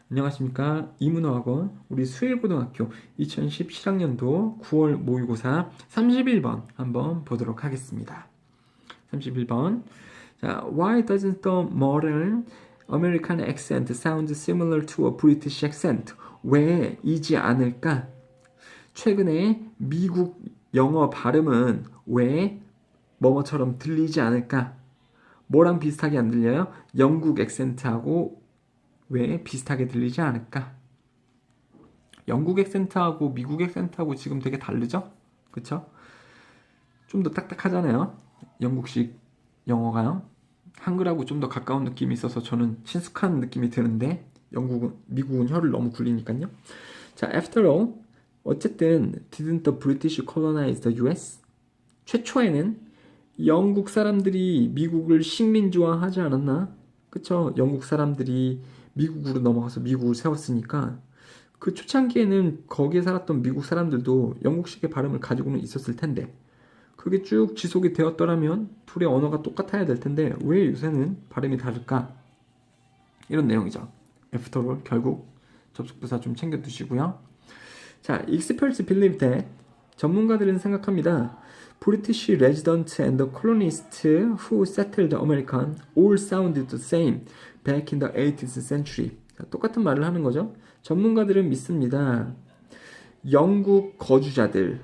안녕하십니까. 이문호학원 우리 수일고등학교 2010 실학년도 9월 모의고사 31번 한번 보도록 하겠습니다. 31번. 자, Why doesn't the modern American accent sound similar to a British accent? 왜 이지 않을까? 최근에 미국 영어 발음은 왜 뭐뭐처럼 들리지 않을까? 뭐랑 비슷하게 안 들려요? 영국 액센트하고 왜 비슷하게 들리지 않을까? 영국 액센트하고 미국 액센트하고 지금 되게 다르죠? 그쵸? 좀 더 딱딱하잖아요. 영국식 영어가요. 한글하고 좀 더 가까운 느낌이 있어서 저는 친숙한 느낌이 드는데 미국은 혀를 너무 굴리니까요. 자, after all, 어쨌든 didn't the British colonize the US? 최초에는 영국 사람들이 미국을 식민지화하지 않았나? 그쵸? 영국 사람들이 미국으로 넘어가서 미국을 세웠으니까 그 초창기에는 거기에 살았던 미국 사람들도 영국식의 발음을 가지고는 있었을 텐데 그게 쭉 지속이 되었더라면 둘의 언어가 똑같아야 될 텐데 왜 요새는 발음이 다를까? 이런 내용이죠. After all, 결국 접속부사 좀 챙겨두시고요. 자, experts believe that 전문가들은 생각합니다. British residents and the colonists who settled America all sounded the same back in the 18th century. 자, 똑같은 말을 하는 거죠. 전문가들은 믿습니다. 영국 거주자들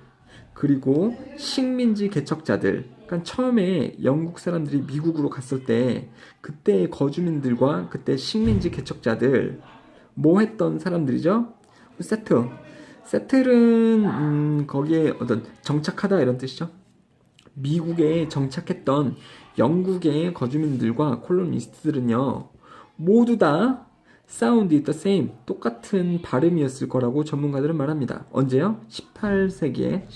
그리고 식민지 개척자들 그러니까 처음에 영국 사람들이 미국으로 갔을 때 그때의 거주민들과 그때 식민지 개척자들 뭐 했던 사람들이죠? 세틀은 거기에 어떤 정착하다 이런 뜻이죠. 미국에 정착했던 영국의 거주민들과 콜로니스트들은요 모두 다 sound the same 똑같은 발음이었을 거라고 전문가들은 말합니다. 언제요? 18세기에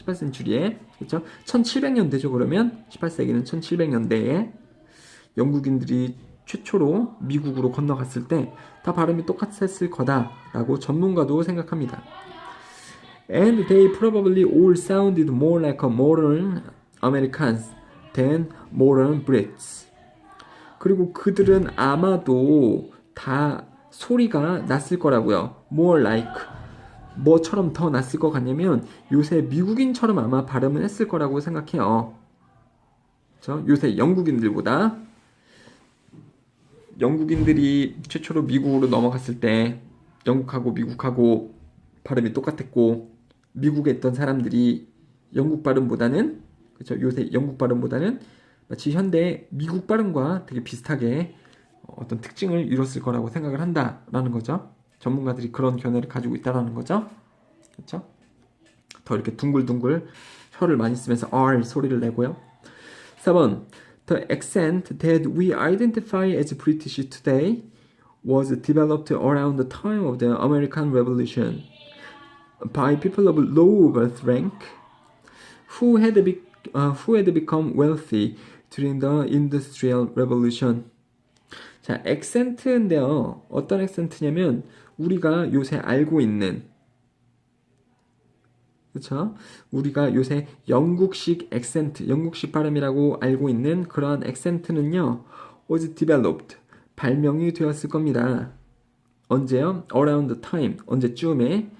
그렇죠? 1700년대죠. 그러면 18세기는 1700년대에 영국인들이 최초로 미국으로 건너갔을 때 다 발음이 똑같았을 거다라고 전문가도 생각합니다. And they probably all sounded more like a modern Americans than modern Brits. 그리고 그들은 아마도 다 소리가 났을 거라고요. More like 뭐처럼 더 났을 것 같냐면 요새 미국인처럼 아마 발음을 했을 거라고 생각해요. 그렇죠? 요새 영국인들이 최초로 미국으로 넘어갔을 때 영국하고 미국하고 발음이 똑같았고 미국에 있던 사람들이 영국 발음보다는 그렇죠? 요새 영국 발음보다는 마치 현대 미국 발음과 되게 비슷하게 어떤 특징을 이뤘을 거라고 생각을 한다라는 거죠. 전문가들이 그런 견해를 가지고 있다라는 거죠. 그렇죠? 더 이렇게 둥글둥글 혀를 많이 쓰면서 R 소리를 내고요. 4번 The accent that we identify as British today was developed around the time of the American Revolution by people of low birth rank who had become wealthy during the Industrial Revolution. 자, 액센트인데요. 어떤 액센트냐면 우리가 요새 알고 있는 그렇죠? 우리가 요새 영국식 액센트, 영국식 발음이라고 알고 있는 그러한 액센트는요. was developed, 발명이 되었을 겁니다. 언제요? Around the time, 언제쯤에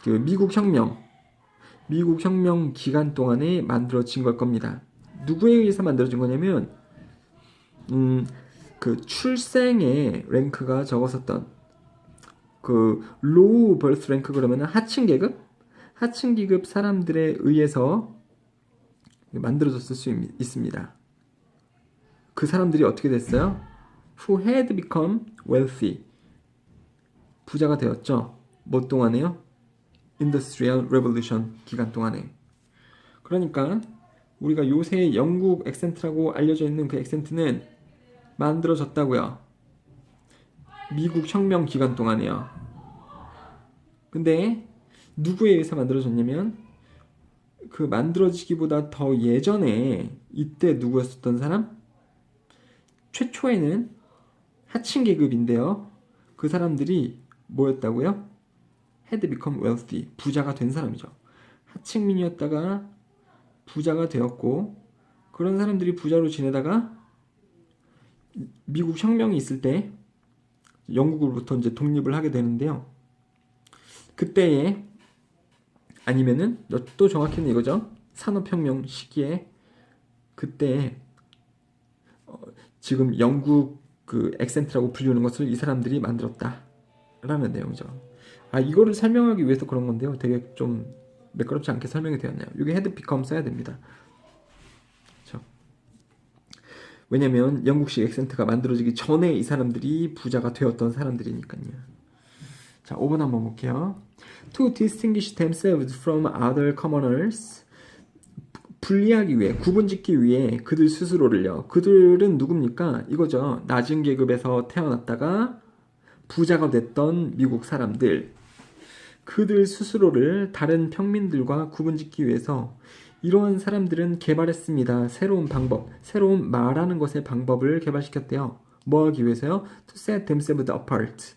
그 미국 혁명 기간 동안에 만들어진 걸 겁니다. 누구에 의해서 만들어진 거냐면 그 출생의 랭크가 적었었던 그 low birth rank 그러면 하층 계급 사람들에 의해서 만들어졌을 수 있습니다. 그 사람들이 어떻게 됐어요? Who had become wealthy. 부자가 되었죠. 뭐 동안에요? Industrial Revolution 기간 동안에. 그러니까 우리가 요새 영국 액센트라고 알려져 있는 그 액센트는 만들어졌다고요. 미국 혁명 기간 동안에요. 근데 누구에 의해서 만들어졌냐면 그 만들어지기보다 더 예전에 이때 누구였었던 사람? 최초에는 하층 계급인데요. 그 사람들이 뭐였다고요? had become wealthy. 부자가 된 사람이죠. 하층민이었다가 부자가 되었고 그런 사람들이 부자로 지내다가 미국 혁명이 있을 때 영국으로부터 이제 독립을 하게 되는데요. 그때에 아니면은 또 정확히는 이거죠. 산업혁명 시기에 그때 지금 영국 그 액센트라고 불리는 것을 이 사람들이 만들었다라는 내용이죠. 이거를 설명하기 위해서 그런 건데요. 되게 좀 매끄럽지 않게 설명이 되었네요. 이게 had become 써야 됩니다. 그렇죠? 왜냐면 영국식 액센트가 만들어지기 전에 이 사람들이 부자가 되었던 사람들이니까요. 자, 5번 한번 볼게요. To distinguish themselves from other commoners. 분리하기 위해, 구분짓기 위해 그들 스스로를요. 그들은 누굽니까? 이거죠. 낮은 계급에서 태어났다가 부자가 됐던 미국 사람들. 그들 스스로를 다른 평민들과 구분짓기 위해서 이러한 사람들은 개발했습니다. 새로운 방법, 새로운 말하는 것의 방법을 개발시켰대요. 뭐 하기 위해서요? To set themselves apart.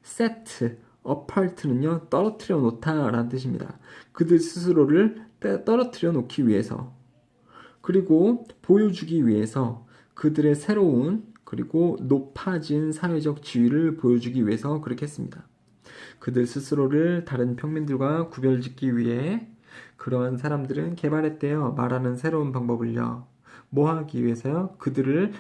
set apart는요, 떨어뜨려 놓다 라는 뜻입니다. 그들 스스로를 떨어뜨려 놓기 위해서, 그리고 보여주기 위해서, 그들의 새로운 그리고 높아진 사회적 지위를 보여주기 위해서 그렇게 했습니다. 그들 스스로를 다른 평민들과 구별짓기 위해 그러한 사람들은 개발했대요. 말하는 새로운 방법을요. 뭐 하기 위해서요? 그들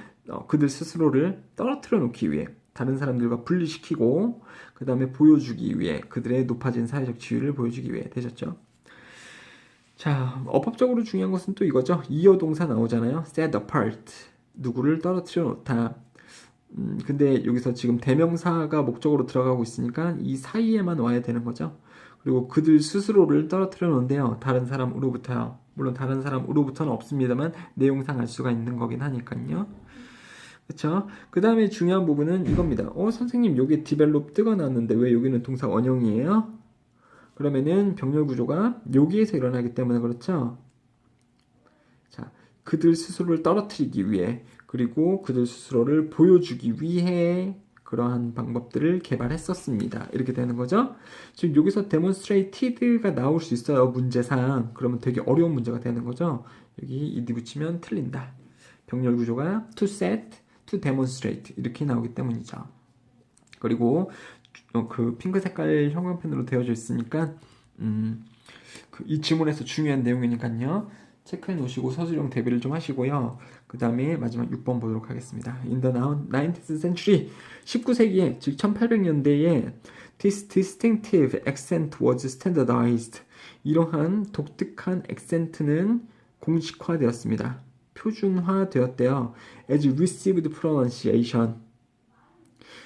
스스로를 떨어뜨려 놓기 위해, 다른 사람들과 분리시키고 그 다음에 보여주기 위해, 그들의 높아진 사회적 지위를 보여주기 위해 되셨죠. 자, 어법적으로 중요한 것은 또 이거죠. 이어 동사 나오잖아요. set apart, 누구를 떨어뜨려 놓다. 근데 여기서 지금 대명사가 목적으로 들어가고 있으니까 이 사이에만 와야 되는 거죠. 그리고 그들 스스로를 떨어뜨려 놓은데요. 다른 사람으로부터요. 물론 다른 사람으로부터는 없습니다만 내용상 알 수가 있는 거긴 하니까요. 그쵸? 그 다음에 중요한 부분은 이겁니다. 선생님 여기 develop 뜨가 나왔는데 왜 여기는 동사 원형이에요? 그러면은 병렬 구조가 여기에서 일어나기 때문에 그렇죠? 자, 그들 스스로를 떨어뜨리기 위해, 그리고 그들 스스로를 보여주기 위해 그러한 방법들을 개발했었습니다. 이렇게 되는 거죠. 지금 여기서 demonstrated가 나올 수 있어요. 문제상. 그러면 되게 어려운 문제가 되는 거죠. 여기 ed 붙이면 틀린다. 병렬 구조가 to set, to demonstrate 이렇게 나오기 때문이죠. 그리고 그 핑크 색깔 형광펜으로 되어져 있으니까 이 지문에서 중요한 내용이니까요. 체크해 놓으시고 서술형 대비를 좀 하시고요. 그 다음에 마지막 6번 보도록 하겠습니다. In the 19th century, 19세기에 즉 1800년대에 this distinctive accent was standardized. 이러한 독특한 액센트는 공식화되었습니다. 표준화되었대요. As received pronunciation.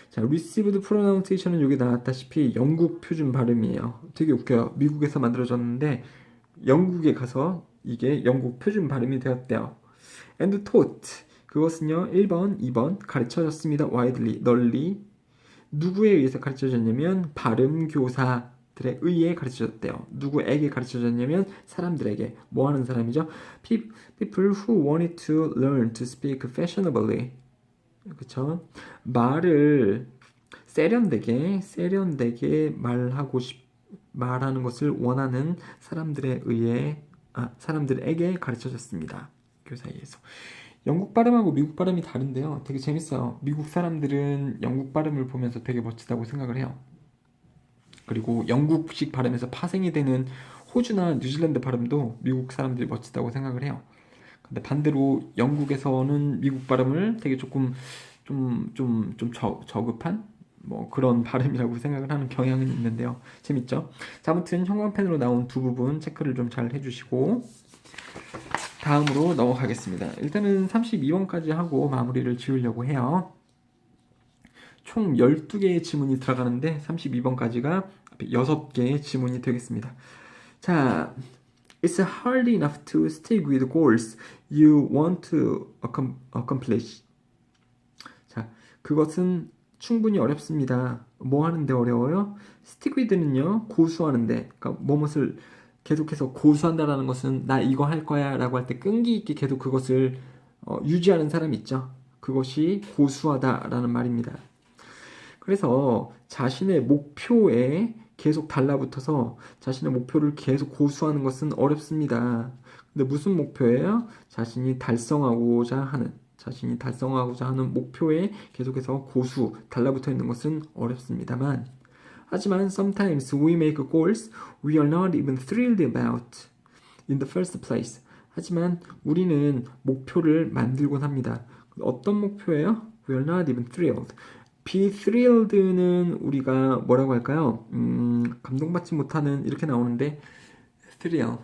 자, received pronunciation은 여기 나왔다시피 영국 표준 발음이에요. 되게 웃겨요. 미국에서 만들어졌는데 영국에 가서 이게 영국 표준 발음이 되었대요. And taught. 그것은요, 1번, 2번 가르쳐졌습니다. widely, 널리. 누구에 의해서 가르쳐졌냐면 발음 교사들에 의해 가르쳐졌대요. 누구에게 가르쳐졌냐면 사람들에게. 뭐 하는 사람이죠? People who wanted to learn to speak fashionably. 그쵸? 말을 세련되게 말하는 것을 원하는 사람들에게 가르쳐졌습니다. 교사에 의해서. 영국 발음하고 미국 발음이 다른데요. 되게 재밌어요. 미국 사람들은 영국 발음을 보면서 되게 멋지다고 생각을 해요. 그리고 영국식 발음에서 파생이 되는 호주나 뉴질랜드 발음도 미국 사람들이 멋지다고 생각을 해요. 근데 반대로 영국에서는 미국 발음을 되게 조금 좀 저급한 뭐 그런 발음이라고 생각을 하는 경향은 있는데요. 재밌죠? 자, 아무튼 형광펜으로 나온 두 부분 체크를 좀 잘 해주시고 다음으로 넘어가겠습니다. 일단은 32번까지 하고 마무리를 지으려고 해요. 총 12개의 지문이 들어가는데 32번까지가 6개의 지문이 되겠습니다. 자, It's hard enough to stick with goals you want to accomplish. 자, 그것은 충분히 어렵습니다. 뭐 하는데 어려워요? stick with는요, 고수하는데, 그러니까 뭐뭇을 계속해서 고수한다라는 것은 나 이거 할 거야 라고 할 때 끈기 있게 계속 그것을 유지하는 사람 있죠. 그것이 고수하다라는 말입니다. 그래서 자신의 목표에 계속 달라붙어서 자신의 목표를 계속 고수하는 것은 어렵습니다. 근데 무슨 목표예요? 자신이 달성하고자 하는, 자신이 달성하고자 하는 목표에 계속해서 고수 달라붙어 있는 것은 어렵습니다만, 하지만 sometimes we make goals we are not even thrilled about in the first place. 하지만 우리는 목표를 만들곤 합니다. 어떤 목표예요? We are not even thrilled. be thrilled는 우리가 뭐라고 할까요? 감동받지 못하는 이렇게 나오는데 thrill.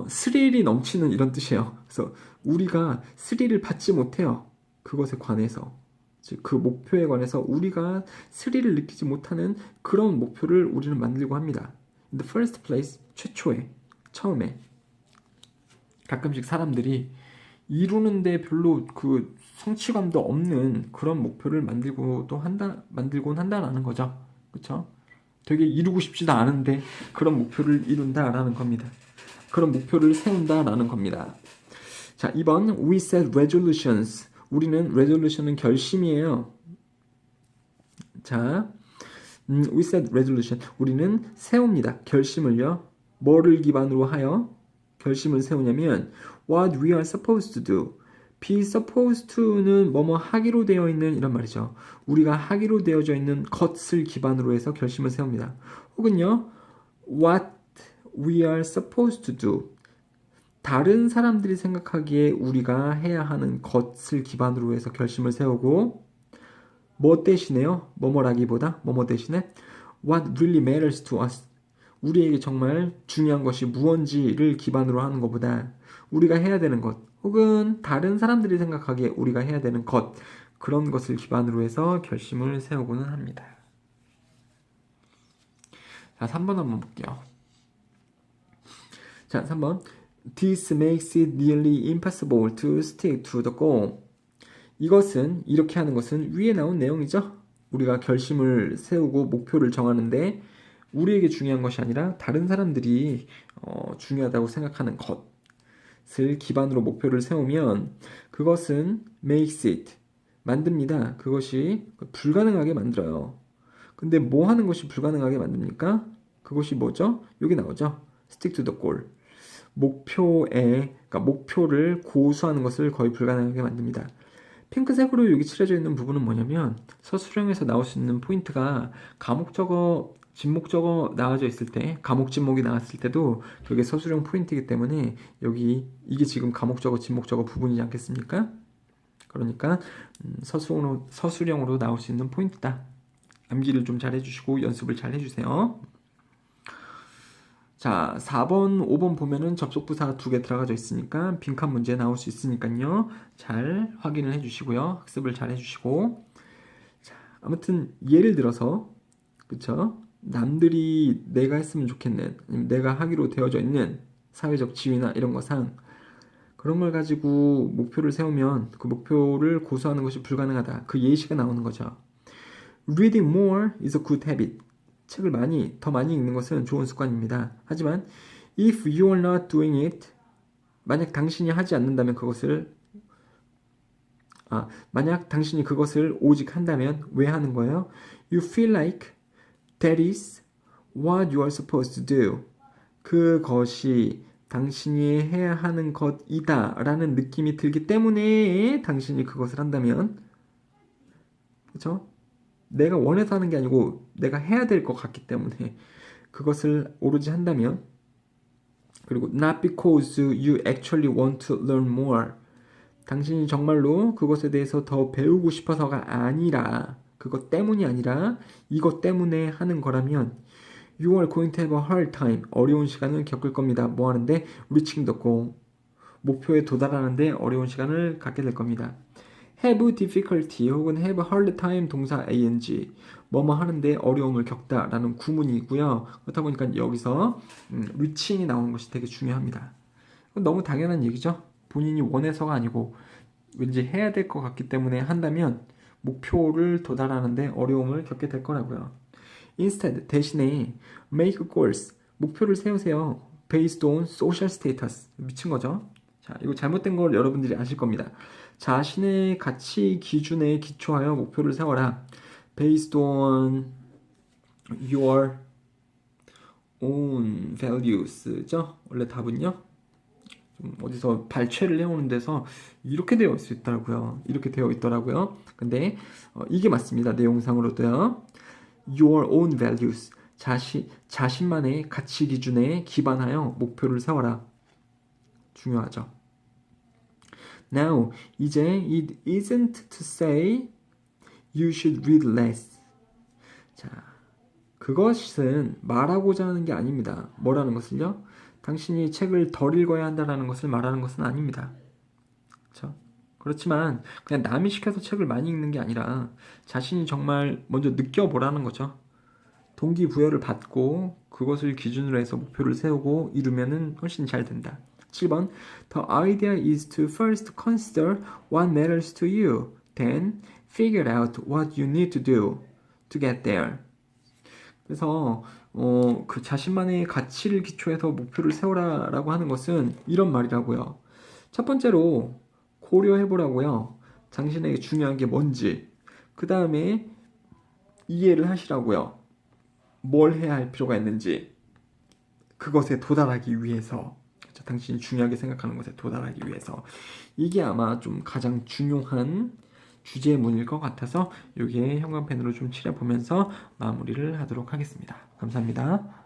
스릴이 넘치는 이런 뜻이에요. 그래서 우리가 스릴을 받지 못해요. 그것에 관해서. 즉, 그 목표에 관해서 우리가 스릴을 느끼지 못하는 그런 목표를 우리는 만들고 합니다. In the first place, 최초에, 처음에. 가끔씩 사람들이 이루는데 별로 그 성취감도 없는 그런 목표를 만들곤 한다라는 거죠. 그렇죠? 되게 이루고 싶지도 않은데 그런 목표를 이룬다라는 겁니다. 그런 목표를 세운다라는 겁니다. 자, 2번 We set resolutions. 우리는 resolution은 결심이에요. 자, we set resolution. 우리는 세웁니다. 결심을요. 뭐를 기반으로 하여 결심을 세우냐면 what we are supposed to do. be supposed to는 뭐뭐 하기로 되어 있는 이런 말이죠. 우리가 하기로 되어져 있는 것을 기반으로 해서 결심을 세웁니다. 혹은요, what we are supposed to do. 다른 사람들이 생각하기에 우리가 해야 하는 것을 기반으로 해서 결심을 세우고, 뭐 대신에요? 뭐뭐라기보다 뭐뭐 대신에 what really matters to us. 우리에게 정말 중요한 것이 무언지를 기반으로 하는 것보다 우리가 해야 되는 것, 혹은 다른 사람들이 생각하기에 우리가 해야 되는 것, 그런 것을 기반으로 해서 결심을 세우고는 합니다. 자, 3번 한번 볼게요. 자, 3번. This makes it nearly impossible to stick to the goal. 이것은, 이렇게 하는 것은 위에 나온 내용이죠. 우리가 결심을 세우고 목표를 정하는데 우리에게 중요한 것이 아니라 다른 사람들이 중요하다고 생각하는 것을 기반으로 목표를 세우면 그것은 makes it, 만듭니다. 그것이 불가능하게 만들어요. 근데 뭐 하는 것이 불가능하게 만듭니까? 그것이 뭐죠? 여기 나오죠. stick to the goal. 그러니까 목표를 고수하는 것을 거의 불가능하게 만듭니다. 핑크색으로 여기 칠해져 있는 부분은 뭐냐면 서술형에서 나올 수 있는 포인트가 가목적어, 진목적어 나와져 있을 때, 가목, 진목이 나왔을 때도 그게 서술형 포인트이기 때문에 여기 이게 지금 가목적어, 진목적어 부분이지 않겠습니까? 그러니까 서술형으로 나올 수 있는 포인트다. 암기를 좀 잘 해주시고 연습을 잘 해주세요. 자, 4번, 5번 보면은 접속부사가 2개 들어가져 있으니까 빈칸 문제 나올 수 있으니까요. 잘 확인을 해주시고요. 학습을 잘 해주시고. 자, 아무튼 예를 들어서, 그쵸? 남들이 내가 했으면 좋겠는, 아니면 내가 하기로 되어져 있는 사회적 지위나 이런 거상 그런 걸 가지고 목표를 세우면 그 목표를 고수하는 것이 불가능하다. 그 예시가 나오는 거죠. Reading more is a good habit. 책을 더 많이 읽는 것은 좋은 습관입니다. 하지만 if you are not doing it, 만약 당신이 하지 않는다면 만약 당신이 그것을 오직 한다면 왜 하는 거예요? You feel like that is what you are supposed to do. 그것이 당신이 해야 하는 것이다 라는 느낌이 들기 때문에 당신이 그것을 한다면, 그렇죠? 내가 원해서 하는 게 아니고 내가 해야 될 것 같기 때문에 그것을 오로지 한다면, 그리고 not because you actually want to learn more. 당신이 정말로 그것에 대해서 더 배우고 싶어서가 아니라, 그것 때문이 아니라 이것 때문에 하는 거라면 you are going to have a hard time. 어려운 시간을 겪을 겁니다. 뭐 하는데? reaching the goal. 목표에 도달하는데 어려운 시간을 갖게 될 겁니다. have difficulty 혹은 have hard time 동사 ing, 뭐뭐 하는데 어려움을 겪다 라는 구문이고요. 그렇다 보니까 여기서 reaching이 나오는 것이 되게 중요합니다. 너무 당연한 얘기죠. 본인이 원해서가 아니고 왠지 해야 될 것 같기 때문에 한다면 목표를 도달하는데 어려움을 겪게 될 거라고요. Instead, 대신에 make goals, 목표를 세우세요. Based on social status. 미친 거죠. 자, 이거 잘못된 걸 여러분들이 아실 겁니다. 자신의 가치 기준에 기초하여 목표를 세워라. Based on your own values죠. 원래 답은요. 좀 어디서 발췌를 해오는 데서 이렇게 되어 있더라고요. 이렇게 되어 있더라고요. 근데 이게 맞습니다. 내용상으로도요. Your own values. 자신만의 가치 기준에 기반하여 목표를 세워라. 중요하죠. Now, 이제 it isn't to say you should read less. 자, 그것은 말하고자 하는 게 아닙니다. 뭐라는 것을요? 당신이 책을 덜 읽어야 한다는 것을 말하는 것은 아닙니다. 그렇죠? 그렇지만 그냥 남이 시켜서 책을 많이 읽는 게 아니라 자신이 정말 먼저 느껴보라는 거죠. 동기부여를 받고 그것을 기준으로 해서 목표를 세우고 이루면은 훨씬 잘 된다. 7번 The idea is to first consider what matters to you, then figure out what you need to do to get there. 그래서 그 자신만의 가치를 기초해서 목표를 세우라라고 하는 것은 이런 말이라고요. 첫 번째로 고려해보라고요. 당신에게 중요한 게 뭔지. 그 다음에 이해를 하시라고요. 뭘 해야 할 필요가 있는지. 그것에 도달하기 위해서. 그렇죠? 당신이 중요하게 생각하는 것에 도달하기 위해서. 이게 아마 좀 가장 중요한 주제문일 것 같아서 여기에 형광펜으로 좀 칠해보면서 마무리를 하도록 하겠습니다. 감사합니다.